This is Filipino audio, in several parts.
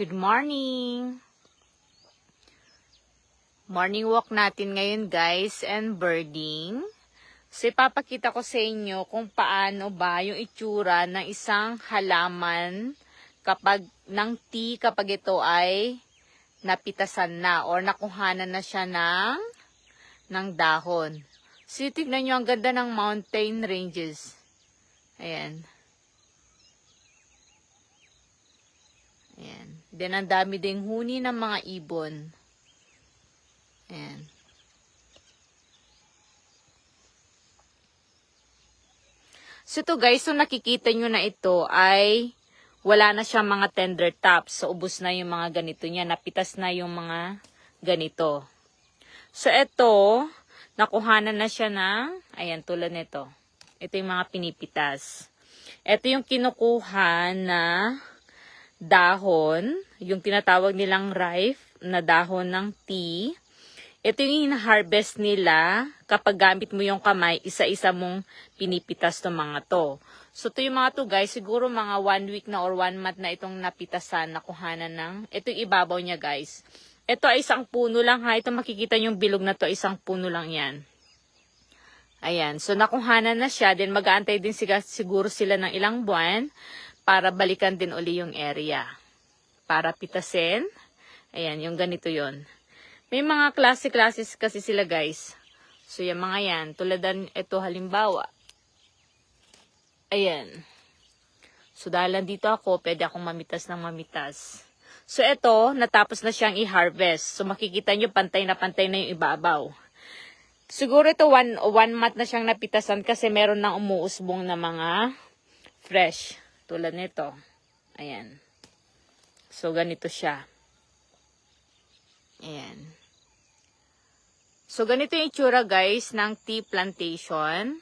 Good morning! Morning walk natin ngayon guys and birding. So ipapakita ko sa inyo kung paano ba yung itsura ng isang halaman ng tea kapag ito ay napitasan na or nakuhanan na siya ng dahon. So tignan nyo ang ganda ng mountain ranges. Ayan. Ayan. Then, ang dami ding huni ng mga ibon. Ayan. So, ito guys, so nakikita nyo na ito ay wala na siyang mga tender tops. So, ubos na yung mga ganito niya. Napitas na yung mga ganito. So, ito, nakuhanan na siya ayan, tulad nito. Ito yung mga pinipitas. Ito yung kinukuha na dahon, yung tinatawag nilang ripe na dahon ng tea. Ito yung hina-harvest nila kapag gamit mo yung kamay, isa-isa mong pinipitas ng mga to. So, ito yung mga to guys, siguro mga 1 week na or 1 month na itong napitasan, nakuhanan ng, ito yung ibabaw niya guys. Ito ay isang puno lang ha, ito makikita yung bilog na to, isang puno lang yan. Ayan, so nakuhanan na siya, then mag-aantay din siguro sila ng ilang buwan, para balikan din uli yung area. Para pitasin. Ayan, yung ganito yon. May mga klase-klases kasi sila guys. So, yung mga yan. Tuladan ito halimbawa. Ayan. So, dahil dito ako, pwede akong mamitas ng mamitas. So, ito, natapos na siyang i-harvest. So, makikita nyo, pantay na yung ibabaw. Siguro ito, one month na siyang napitasan kasi meron nang umuusbong na mga fresh. Tulad nito. Ayan. So, ganito siya. Ayan. So, ganito yung itsura guys ng tea plantation.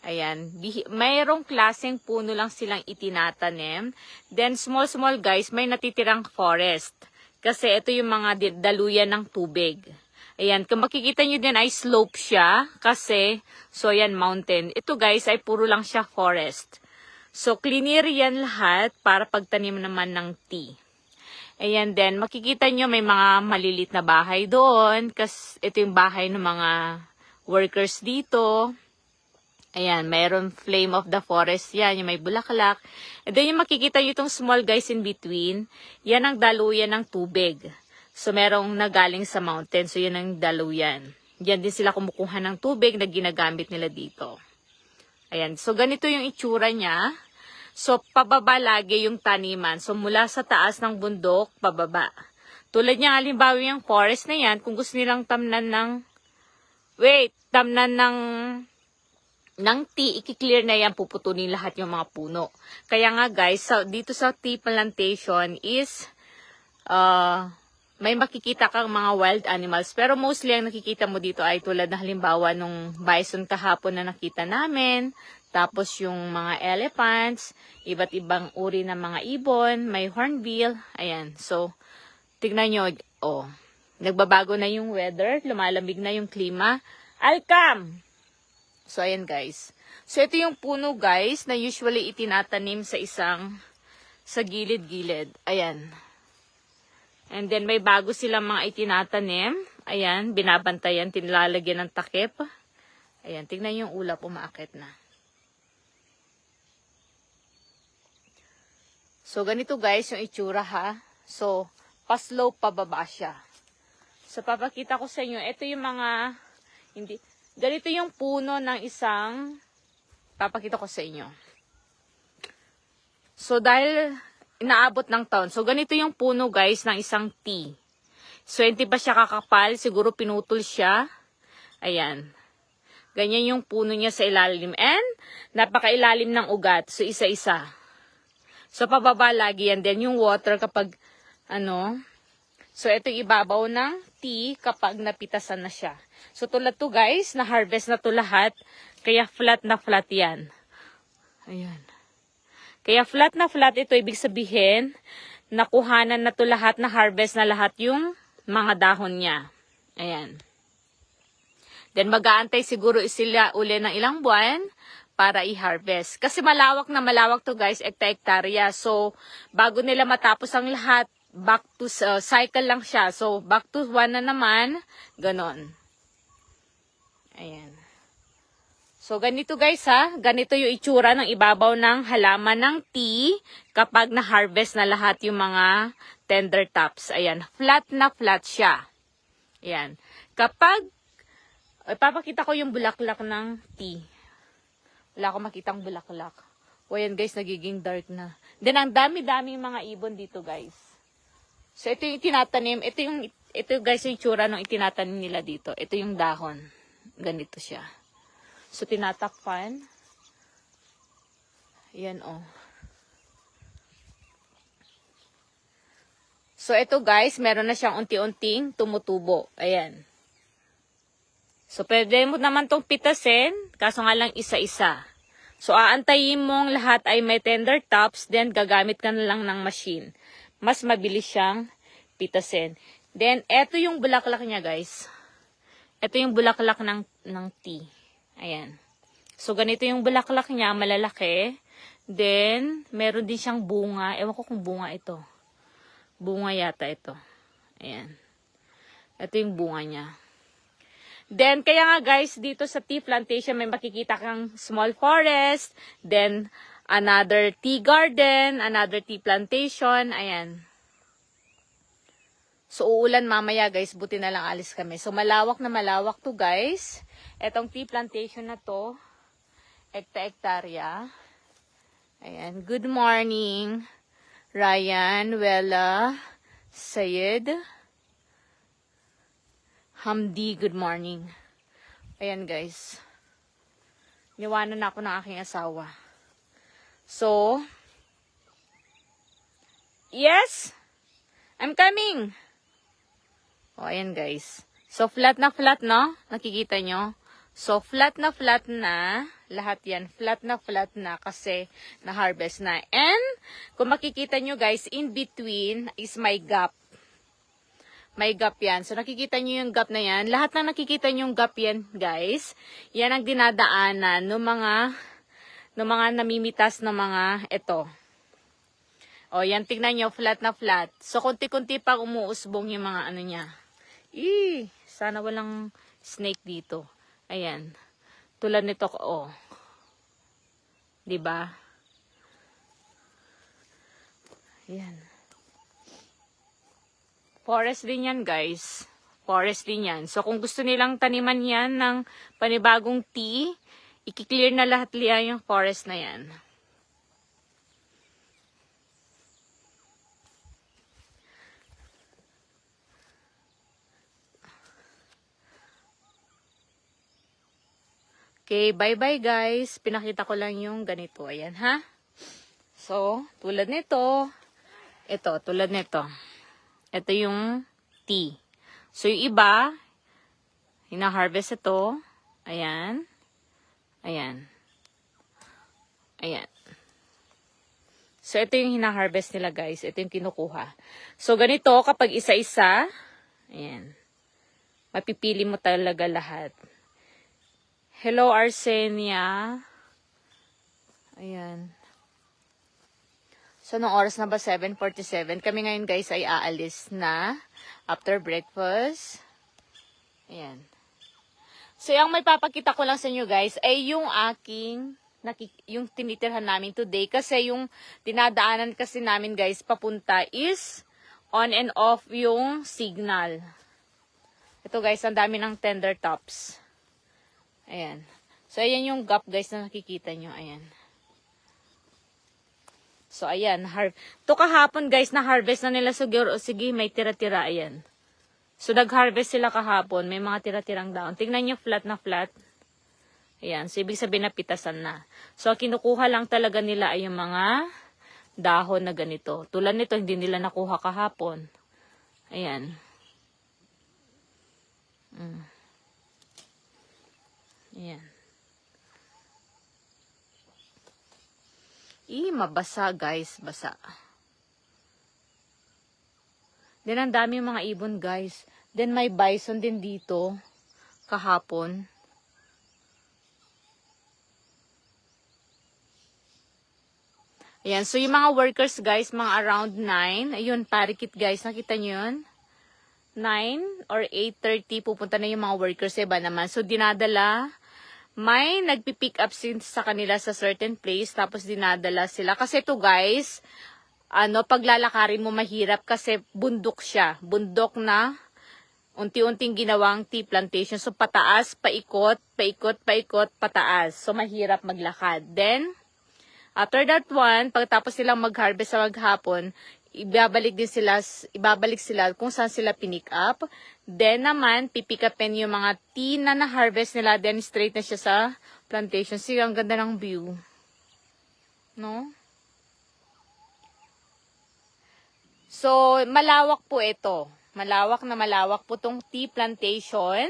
Ayan. Mayroong klaseng puno lang silang itinatanim. Then, small guys, may natitirang forest. Kasi ito yung mga daluyan ng tubig. Ayan. Kung makikita nyo din ay slope siya. Kasi, so yan, mountain. Ito guys ay puro lang siya forest. So, cleaner yan lahat para pagtanim naman ng tea. Ayan din, makikita nyo may mga malilit na bahay doon. Kasi ito yung bahay ng mga workers dito. Ayan, mayroon flame of the forest yan, yung may bulaklak. And then yung makikita nyo itong small guys in between, yan ang daluyan ng tubig. So, merong nagaling sa mountain. So, yan ang daluyan. Yan din sila kumukuha ng tubig na ginagamit nila dito. Ayan, so ganito yung itsura niya. So, pababa lagi yung taniman. So, mula sa taas ng bundok, pababa. Tulad niya, halimbawa yung forest na yan, kung gusto nilang tamnan ng tea, i-clear na yan, puputunin lahat yung mga puno. Kaya nga guys, dito sa tea plantation is, may makikita kang mga wild animals. Pero mostly ang nakikita mo dito ay tulad na halimbawa nung bison kahapon na nakita namin. Tapos yung mga elephants, iba't ibang uri ng mga ibon, may hornbill. Ayan. So, tignan nyo. Oh, nagbabago na yung weather. Lumalamig na yung klima. Alcam! So, ayan guys. So, ito yung puno guys na usually itinatanim sa gilid-gilid. Ayan. And then, may bago silang mga itinatanim. Ayan, binabantayan, tinilalagyan ng takip. Ayan, tignan yung ulap, umaakit na. So, ganito guys yung itsura ha. So, pa-slope pababa siya. So, papakita ko sa inyo. Ito yung mga, ganito yung puno ng papakita ko sa inyo. So, dahil inaabot ng taon. So, ganito yung puno guys ng isang tea. So, hindi pa siya kakapal. Siguro pinutol siya. Ayan. Ganyan yung puno niya sa ilalim. And, napakailalim ng ugat. So, isa-isa. So, pababa lagi yan. Then, yung water kapag, so, ito yung ibabaw ng tea kapag napitasan na siya. So, tulad to guys, na-harvest na to lahat. Kaya, flat na flat yan. Ayan. Kaya, flat na flat ito, ibig sabihin, nakuhanan na to lahat, na-harvest na lahat yung mga dahon niya. Ayan. Then, mag-aantay siguro sila uli ng ilang buwan para i-harvest. Kasi malawak to guys, hektarya. So, bago nila matapos ang lahat, back to cycle lang siya. So, back to 1 na naman. Ganon. Ayan. So, ganito guys ha. Ganito yung itsura ng ibabaw ng halaman ng tea kapag na-harvest na lahat yung mga tender tops. Ayan. Flat na flat siya. Ayan. Kapag, ipapakita ko yung bulaklak ng tea. Wala akong makitang bulaklak. O yan guys, nagiging dark na. Then, ang dami-dami mga ibon dito guys. So, ito yung tinatanim. Ito guys yung itsura ng itinatanim nila dito. Ito yung dahon. Ganito siya. So, tinatakpan. Ayan, oh. So, ito guys, meron na siyang unti-unting tumutubo. Ayan. So, pwede mo naman tong pitasin, kaso nga lang isa-isa. So, aantayin mong lahat ay may tender tops, then gagamit ka na lang ng machine. Mas mabilis siyang pitasin. Then, eto yung bulaklak niya guys. Ito yung bulaklak ng tea. Ayan. So, ganito yung bulaklak niya, malalaki. Then, meron din siyang bunga. Ewan ko kung bunga ito. Bunga yata ito. Ayan. Ito yung bunga niya. Then, kaya nga guys, dito sa tea plantation, may makikita kang small forest. Then, another tea garden, another tea plantation. Ayan. So, uulan mamaya guys, buti na lang alis kami. So, malawak na malawak to guys. Etong tea plantation na to, hektarya. Ayan, good morning, Ryan, Wella, Sayed, Hamdi, good morning. Ayan guys, niwanan ako ng aking asawa. So, yes, I'm coming. O, ayan guys. So, flat na flat, no? Nakikita nyo? So, flat na lahat yan. Flat na kasi na-harvest na. And, kung makikita nyo guys, in between is my gap. May gap yan. So, nakikita nyo yung gap na yan. Lahat na nakikita nyo yung gap yan, guys. Yan ang dinadaanan ng mga namimitas na mga ito. O, yan, tignan nyo, flat na flat. So, kunti-kunti pa umuusbong yung mga ano niya. Sana walang snake dito. Ayan. Tulad nito, oh. 'Di ba? Ayan. Forest din yan, guys. Forest din yan. So, kung gusto nilang taniman yan ng panibagong tea, i-clear na lahat liya yung forest na yan. Okay, bye-bye guys. Pinakita ko lang yung ganito. Ayan, ha? So, tulad nito. Ito, tulad nito. Ito yung tea. So, yung iba, hina-harvest ito. Ayan. Ayan. Ayan. So, ito yung hina-harvest nila guys. Ito yung kinukuha. So, ganito, kapag isa-isa, ayan. Mapipili mo talaga lahat. Hello, Arsenia. Ayan. So, nung oras na ba? 7:47. Kami ngayon, guys, ay aalis na after breakfast. Ayan. So, yung may papakita ko lang sa inyo, guys, ay yung yung tinitirhan namin today. Kasi yung dinadaanan kasi namin, guys, papunta is on and off yung signal. Ito, guys, ang dami ng tender tops. Ayan. So, ayan yung gap, guys, na nakikita nyo. Ayan. So, ayan. To kahapon, guys, na-harvest na nila siguro. Sige, may tira-tira. Ayan. So, nag-harvest sila kahapon. May mga tira-tirang daon. Tingnan nyo, flat na flat. Ayan. So, ibig sabihin na pitasan na. So, kinukuha lang talaga nila ay yung mga dahon na ganito. Tulad nito, hindi nila nakuha kahapon. Ayan. Ayan. Mabasa guys. Basa. Then, ang dami mga ibon guys. Then, may bison din dito. Kahapon. Ayan, so yung mga workers guys, mga around 9. Ayun, parikit guys, nakita nyo yun? 9 or 8:30 pupunta na yung mga workers, iba naman. So, dinadala, may nagpipick up sa kanila sa certain place, tapos dinadala sila. Kasi ito guys, paglalakarin mo mahirap kasi bundok siya. Bundok na unti-unting ginawang tea plantation. So, pataas, paikot, paikot, paikot, pataas. So, mahirap maglakad. Then, after that one, pagkatapos silang mag-harvest sa maghapon, ibabalik sila kung saan sila pinick up. Then naman, pipick upin yung mga tea na na-harvest nila, then straight na siya sa plantation. So, ang ganda ng view. No? So, malawak po ito. Malawak na malawak po tong tea plantation.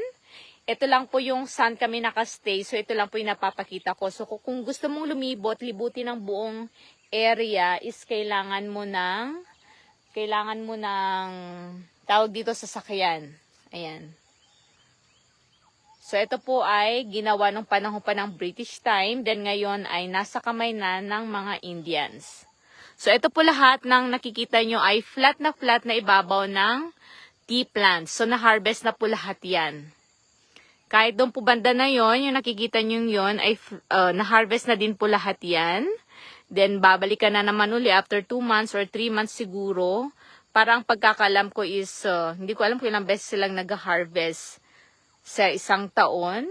Ito lang po yung saan kami nakastay. So, ito lang po yung napapakita ko. So, kung gusto mong lumibot, libutin ng buong area is kailangan mo ng tawag dito sa sakyan. Ayan. So, ito po ay ginawa nung panahon pa ng British time. Then, ngayon ay nasa kamay na ng mga Indians. So, ito po lahat ng nakikita nyo ay flat na ibabaw ng tea plants. So, na-harvest na po lahat yan. Kahit doon po banda na yon, yung nakikita nyo yun, ay na-harvest na din po lahat yan. Then, babalik ka na naman uli after 2 months or 3 months siguro. Parang pagkakalam ko is, hindi ko alam kung ilang beses silang nag-harvest sa isang taon.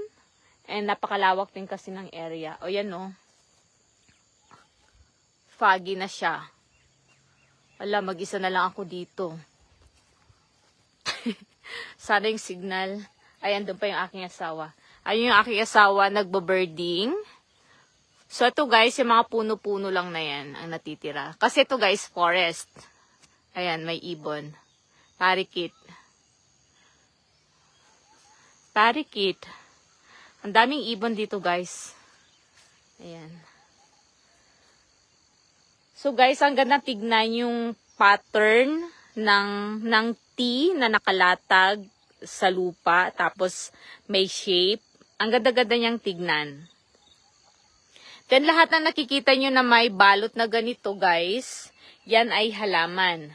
And napakalawak din kasi ng area. O yan o. Foggy na siya. Wala, mag-isa na lang ako dito. Sana yung signal. Ayan, doon pa yung aking asawa. Ayun yung aking asawa, nagbo-birding. So, ito guys, yung mga puno-puno lang na yan ang natitira. Kasi ito guys, forest. Ayan, may ibon. Parikit. Parikit. Ang daming ibon dito guys. Ayan. So guys, ang ganda tignan yung pattern ng tea na nakalatag sa lupa, tapos may shape. Ang ganda-ganda niyang tignan. Then lahat na nakikita nyo na may balot na ganito guys, yan ay halaman.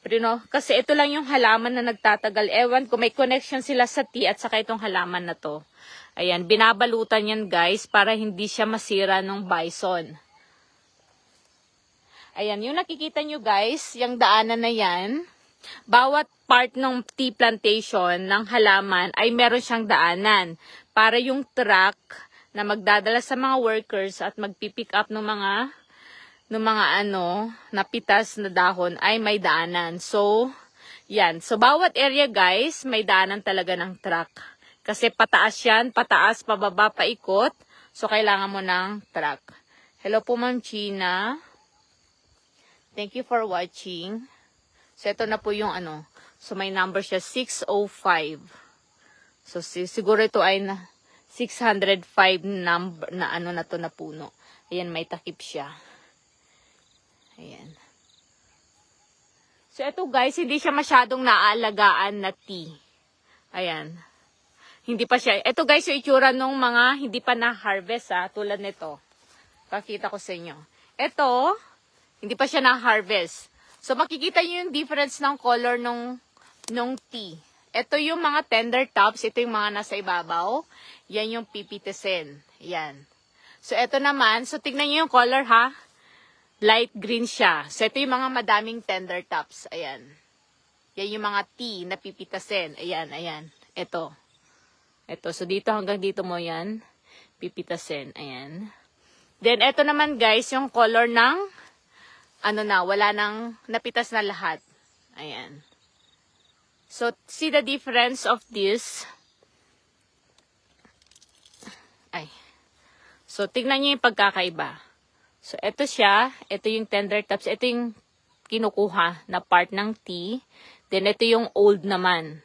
Pero no, kasi ito lang yung halaman na nagtatagal. Ewan ko, may connection sila sa tea at saka itong halaman na to. Ayan, binabalutan yan guys para hindi siya masira ng bison. Ayan, yung nakikita nyo guys, yung daanan na yan, bawat part ng tea plantation ng halaman ay meron siyang daanan para yung truck na magdadala sa mga workers at magpipick up ng mga napitas na dahon ay may daanan. So, yan. So, bawat area guys, may daanan talaga ng truck. Kasi pataas yan, pataas, pababa, paikot. So, kailangan mo ng truck. Hello po Ma'am China. Thank you for watching. So, ito na po yung So, may number siya, 605. So, siguro ito ay 605 number na na to na puno. Ayan, may takip siya. Ayan. So, ito guys, hindi siya masyadong naaalagaan na tea. Ayan. Hindi pa siya. Ito guys, yung itsura nung mga hindi pa na-harvest tulad nito. Pakita ko sa inyo. Ito, hindi pa siya na-harvest. So, makikita nyo yung difference ng color nung tea. Ito yung mga tender tops. Ito yung mga nasa ibabaw. Yan yung pipitisin. Yan. So, ito naman. So, tignan nyo yung color ha. Light green siya. So, ito yung mga madaming tender tops. Ayan. Yan yung mga tea na pipitasin. Ayan, ayan. Ito. Ito. So, dito hanggang dito mo yan. Pipitasin. Ayan. Then, ito naman guys, yung color ng wala nang napitas na lahat. Ayan. So, see the difference of this. Ay. So, tignan nyo yung pagkakaiba. So, ito siya. Ito yung tender tops. Ito yung kinukuha na part ng tea. Then, ito yung old naman.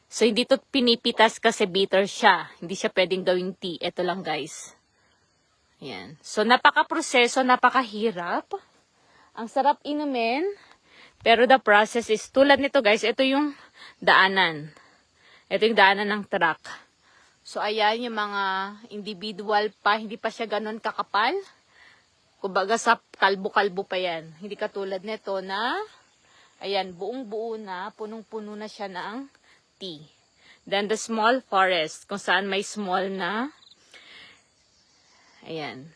So, hindi to pinipitas kasi bitter siya. Hindi siya pwedeng gawing tea. Ito lang, guys. Ayan. So, napaka-proseso, napakahirap. Ang sarap inumin. Pero the process is, tulad nito, guys, ito yung daanan. Ito yung daanan ng truck. So, ayan yung mga individual pa, hindi pa siya ganun kakapal. Kumbaga sa kalbo-kalbo pa yan. Hindi katulad nito na, ayan, buong-buo na, punong-puno na siya ng tea. Then the small forest, kung saan may small na, ayan.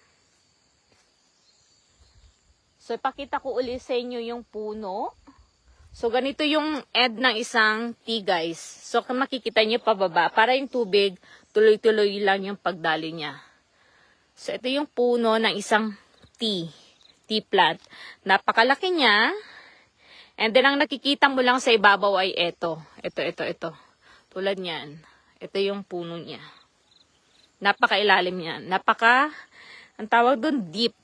So, ipakita ko ulit sa inyo yung puno. So, ganito yung end ng isang tea, guys. So, kung makikita nyo pababa, para yung tubig, tuloy-tuloy lang yung pagdali niya. So, ito yung puno ng isang tea plant. Napakalaki niya. And then, ang nakikita mo lang sa ibabaw ay ito. Ito. Tulad niyan. Ito yung puno niya. Napakailalim niya. Ang tawag doon, deep.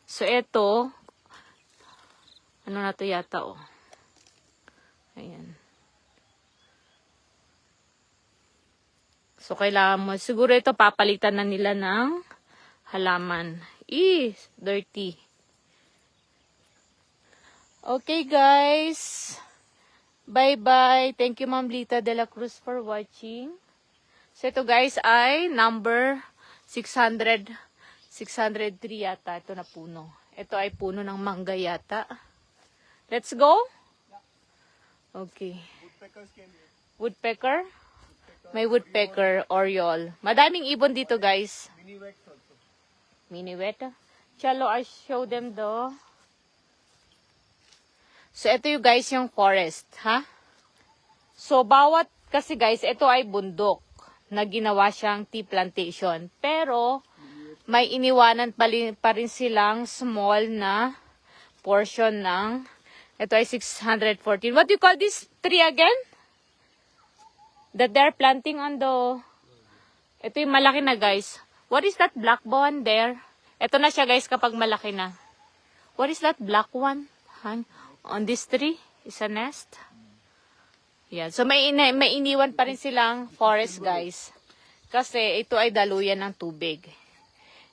So, ito, ano na to yata, oh. Ayan. So, kailangan mo, siguro ito, papalitan na nila ng halaman. Dirty. Okay, guys. Bye-bye. Thank you, Ma'am Lita de la Cruz, for watching. So, ito, guys, ay number 603 yata. Ito na puno. Ito ay puno ng mangga yata. Let's go? Okay. Woodpecker? May woodpecker, oriole. Madaming ibon dito, guys. Mini-wet. Chalo, I show them the... So, ito yung guys, yung forest, ha? So, kasi guys, ito ay bundok na ginawa siyang tea plantation. Pero, may iniwanan pa rin silang small na portion ng, ito ay 614. What do you call this tree again? That they're planting on the, ito yung malaki na guys. What is that black one there? Ito na siya guys kapag malaki na. What is that black one? On this tree is a nest. Yan. So may iniwan pa rin silang forest guys. Kasi ito ay daluyan ng tubig.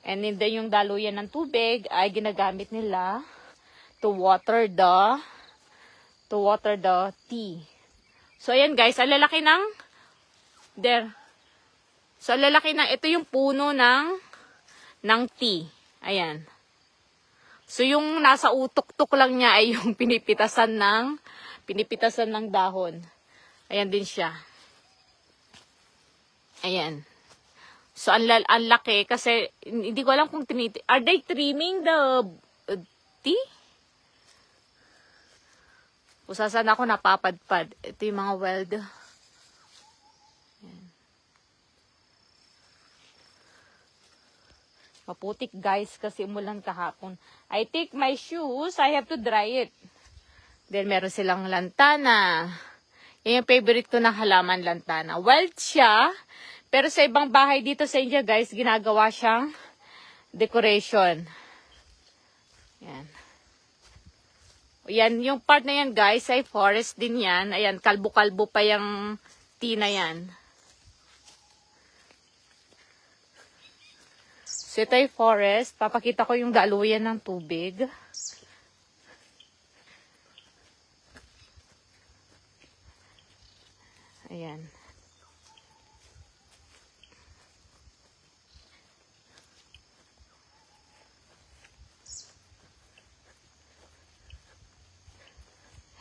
And then yung daluyan ng tubig ay ginagamit nila to water the tea. So ayan guys, ang lalaki ng there. So ang lalaki ng ito yung puno ng tea. Ayan. So yung nasa utok-tok lang niya ay yung pinipitasan ng dahon. Ayan din siya. Ayan. So, ang laki kasi, hindi ko alam kung are they trimming the tea? Usasan ako napapadpad. Ito yung mga weld. Ayan. Maputik guys kasi umulan kahapon. I take my shoes, I have to dry it. Then meron silang lantana. Yan yung favorite ko na halaman, lantana. Wild siya. Pero sa ibang bahay dito sa India, guys, ginagawa siyang decoration. Yan. Yan, yung part na yan, guys, ay forest din yan. Ayan, kalbo-kalbo pa yung tea na yan. So, ito ay forest. Papakita ko yung daluyan ng tubig. Ayan.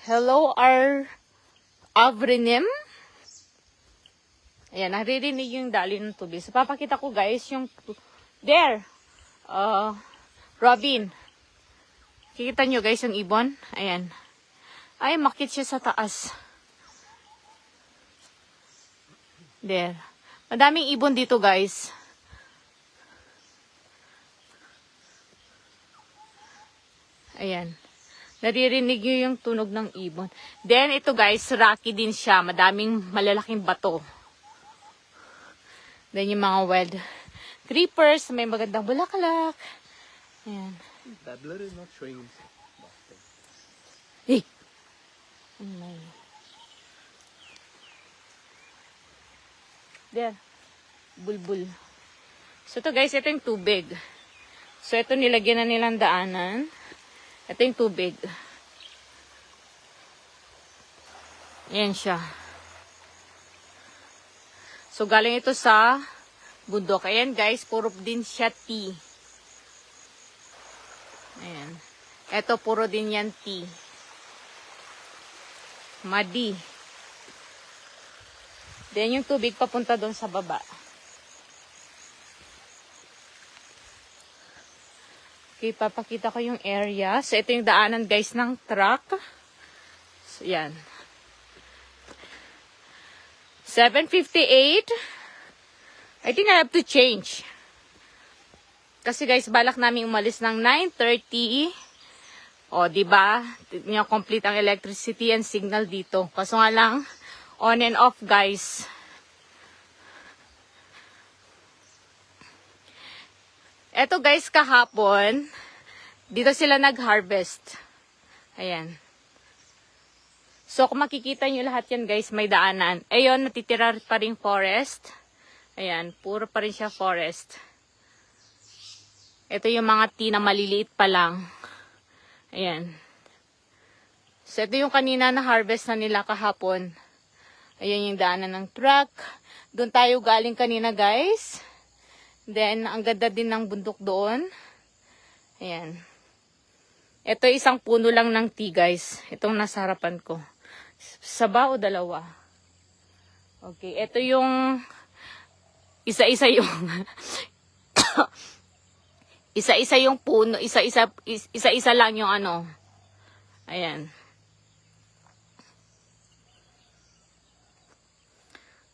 Hello, our Avrinim. Ayan, naririnig yung dali ng tubig. So, papakita ko guys yung there. Robin. Kikita nyo guys yung ibon. Ayan. Ay, makit siya sa taas. There. Madaming ibon dito guys. Ayan. Naririnig nyo yung tunog ng ibon. Then, ito guys, rocky din siya. Madaming malalaking bato. Then, yung mga wild creepers, may magandang bulaklak. Ayan. Dabbler is not showing himself. Eh! Oh, there. Bulbul. So, ito guys, ito yung tubig. So, ito nilagyan na nilang daanan. Ito yung tubig. Ayan siya. So, galing ito sa bundok. Ayan guys, puro din siya tea. Ayan. Ito, puro din yan tea. Muddy. Then, yung tubig papunta doon sa baba. Okay, papakita ko yung area. So, ito yung daanan, guys, ng truck. So, yan. 7:58. I think I have to change. Kasi, guys, balak namin umalis ng 9:30. O, diba? Yung complete ang electricity and signal dito. Kaso nga lang, on and off, guys. Eto, guys, kahapon, dito sila nag-harvest. Ayan. So, kung makikita nyo lahat yan, guys, may daanan. Ayun, natitira pa rin forest. Ayan, puro pa rin siya forest. Ito yung mga tea na maliliit pa lang. Ayan. So, ito yung kanina na harvest na nila kahapon. Ayan yung daanan ng truck. Doon tayo galing kanina, guys. Then, ang ganda din ng bundok doon. Ayan. Ito isang puno lang ng tea, guys. Itong nasa harapan ko. Saba o dalawa? Okay, ito yung isa-isa yung isa-isa yung puno, isa-isa lang yung ano. Ayan.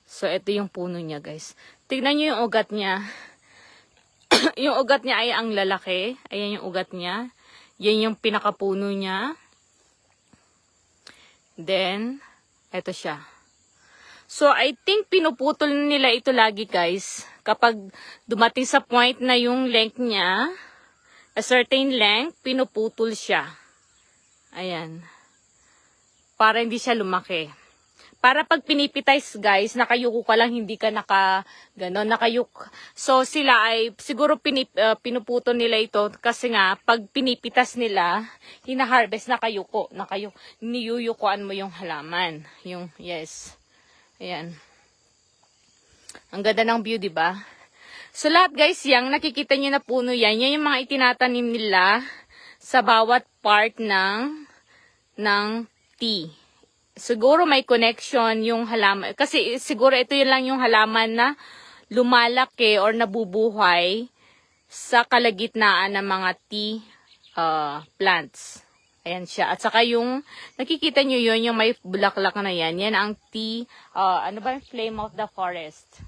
So, ito yung puno niya, guys. Tignan nyo yung ugat niya. Yung ugat niya ay ang lalaki. Ayan yung ugat niya. Yan yung pinakapuno niya. Then, eto siya. So, I think pinuputol nila ito lagi, guys. Kapag dumating sa point na yung length niya, a certain length, pinuputol siya. Ayan. Para hindi siya lumaki. Para pag pinipitais, guys, nakayuko ka lang, hindi ka nakayuk. So, sila ay, siguro pinuputo nila ito, kasi nga, pag pinipitas nila, hinaharvest, niyuyukuan mo yung halaman. Yes. Ayan. Ang ganda ng view, diba? So, lahat, guys, yung nakikita nyo na puno yan yung mga itinatanim nila sa bawat part ng tea. Siguro may connection yung halaman. Kasi siguro ito yun lang yung halaman na lumalaki or nabubuhay sa kalagitnaan ng mga tea plants. Ayan siya. At saka yung, nakikita nyo yun, yung may bulaklak na yan. Yan ang tea, ano ba yung flame of the forest.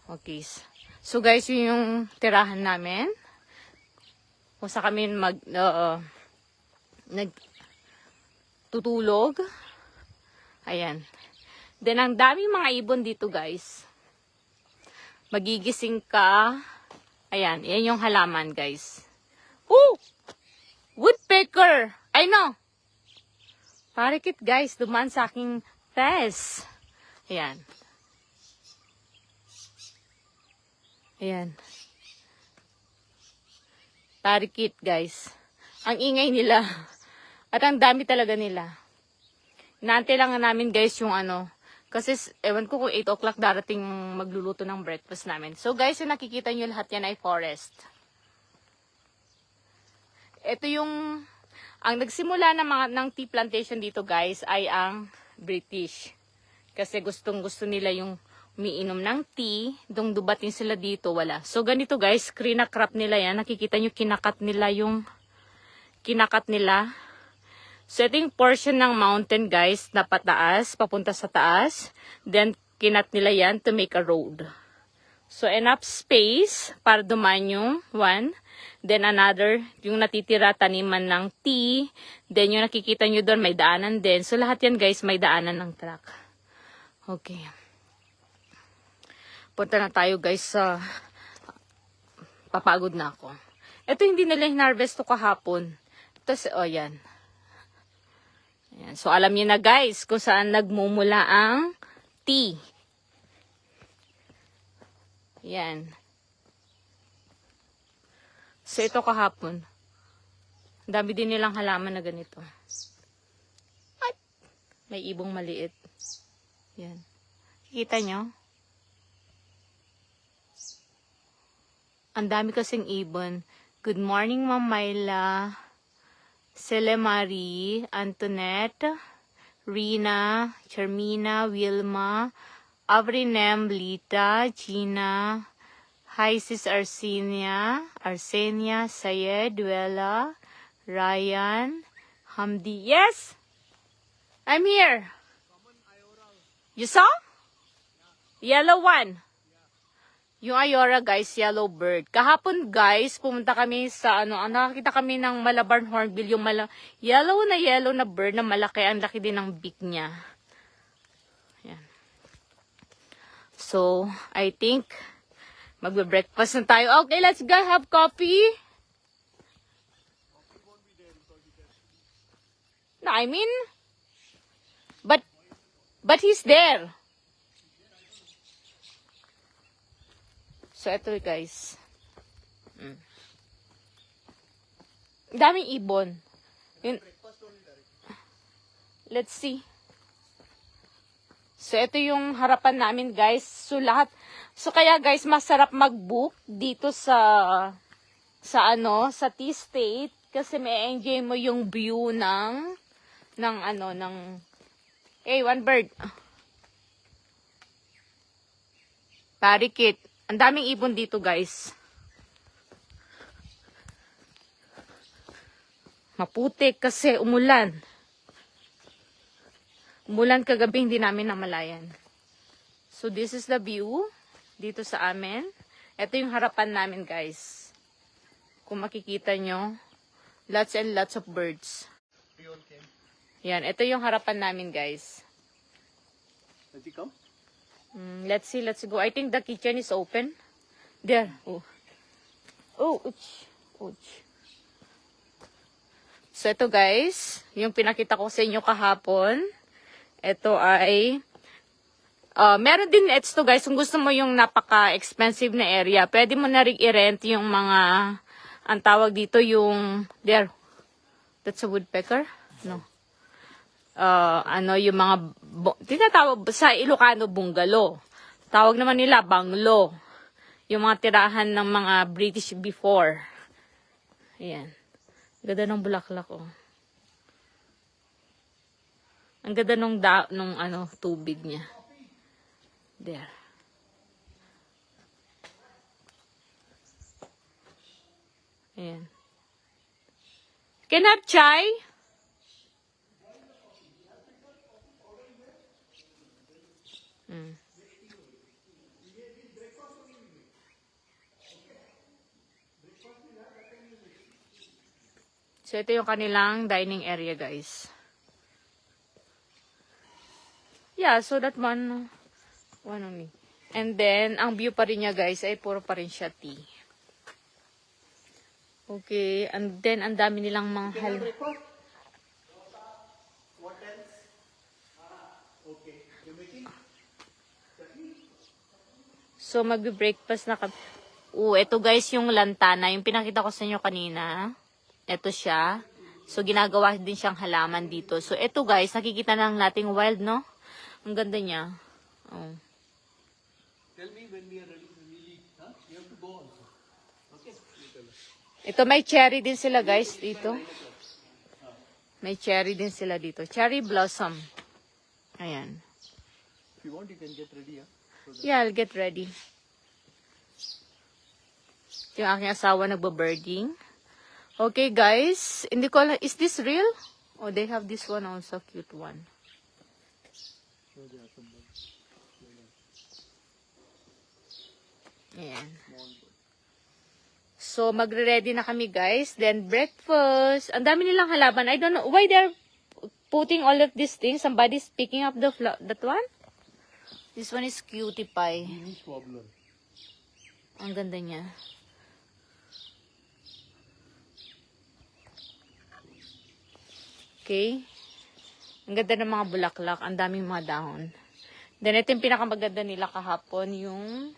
Okay. So guys, yun yung tirahan namin. Kung sa kami tutulog. Ayan. Then, ang daming mga ibon dito, guys. Magigising ka. Ayan. Yan yung halaman, guys. Oh! Woodpecker! I know! Parikit, guys. Dumaan sa aking fez. Ayan. Ayan. Parikit, guys. Ang ingay nila. At ang dami talaga nila. Inaantay lang namin, guys, yung ano. Kasi, ewan ko kung 8 o'clock darating magluluto ng breakfast namin. So, guys, yung nakikita nyo lahat yan ay forest. Ito yung, ang nagsimula ng tea plantation dito, guys, ay ang British. Kasi gustong-gusto nila yung umiinom ng tea. Dong dubating sila dito, wala. So, ganito, guys, kinakrap nila yan. Nakikita nyo, kinakat nila. So, ito yung portion ng mountain, guys, na pataas, papunta sa taas. Then, kinat nila yan to make a road. So, enough space para dumaan yung one. Then, another, yung natitira taniman ng tea. Then, yung nakikita nyo doon, may daanan din. So, lahat yan, guys, may daanan ng truck. Okay. Punta na tayo, guys, sa papagod na ako. Ito, hindi nila hinarvest to kahapon. Ito, yan. Ayan. So, alam niyo na, guys, kung saan nagmumula ang tea. Yan. So, ito kahapon. Dami din nilang halaman na ganito. At may ibong maliit. Yan. Kita nyo? Ang dami kasing ibon. Good morning, Ma'am Myla. Celemari, Antoinette, Rina, Charmina, Wilma, Avrinem, Lita, Gina. Hi, Sis Arsenia, Sayed, Duella, Ryan, Hamdi. Yes! I'm here. You saw? Yellow one. Yung Ayora, guys, yellow bird. Kahapon, guys, pumunta kami sa, nakakita kami ng Malabar hornbill, yung yellow na bird na malaki. Ang laki din ng beak niya. Yan. So, I think, magbe-breakfast na tayo. Okay, let's go have coffee. No, I mean, but he's there. So, ito guys. Daming ibon. Let's see. So, ito yung harapan namin guys. So, kaya guys, masarap mag-book dito sa T-State. Kasi may enjoy mo yung view hey, one bird. Parikit. Ang daming ibon dito, guys. Maputik kasi umulan. Umulan kagabi, hindi namin namalayan. So, this is the view dito sa amin. Ito yung harapan namin, guys. Kung makikita nyo, lots and lots of birds. Yan, ito yung harapan namin, guys. Does he come? Let's see, let's go. I think the kitchen is open. There. Oh. Oh, ouch. Ouch. So, ito guys, yung pinakita ko sa inyo kahapon. Ito ay, meron din ito guys, kung gusto mo yung napaka-expensive na area, pwede mo na rin i-rent yung mga, ang tawag dito yung, there. That's a woodpecker? No. Yung mga, tinatawag sa Ilocano, bungalow. Tawag naman nila, banglo. Yung mga tirahan ng mga British before. Ayan. Ganda ng bulaklak, oh. Ang ganda nung tubig niya. There. Ayan. Can I have chai? So, ito yung kanilang dining area, guys. Yeah, so that one only. And then, ang view pa rin niya, guys, ay puro pa rin siya tea. Okay, and then, ang dami nilang mga What else? Okay. You're making? So, magbe-breakfast na kami. Ito guys, yung lantana. Yung pinakita ko sa inyo kanina. Ito siya. So, ginagawa din siyang halaman dito. So, ito guys, nakikita na nating wild, no? Ang ganda niya. Oh. Tell me when we are ready to leave. Huh? You have to go also. Okay? Ito, may cherry din sila guys dito. May cherry din sila dito. Cherry blossom. Ayan. If you want, you can get ready. Yeah, I'll get ready. Yung aking asawa nagbo-birding. Okay, guys. Hindi ko alam, is this real? Oh, they have this one also, cute one. Ayan. So, magre-ready na kami, guys. Then, breakfast. Ang dami nilang halaman. I don't know why they're putting all of these things. Somebody's picking up that one. This one is cutie pie. English wobbler. Ang ganda niya. Okay. Ang ganda ng mga bulaklak. Ang daming mga dahon. Then, ito yung pinakamaganda nila kahapon, yung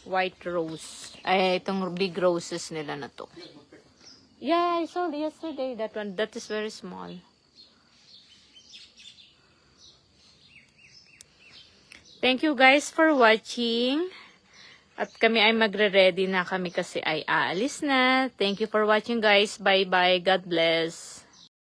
white rose. Ay, itong big roses nila na to. Yeah, I saw yesterday that one. That is very small. Thank you guys for watching. At kami ay magre-ready na kami kasi ay aalis na. Thank you for watching guys. Bye-bye. God bless.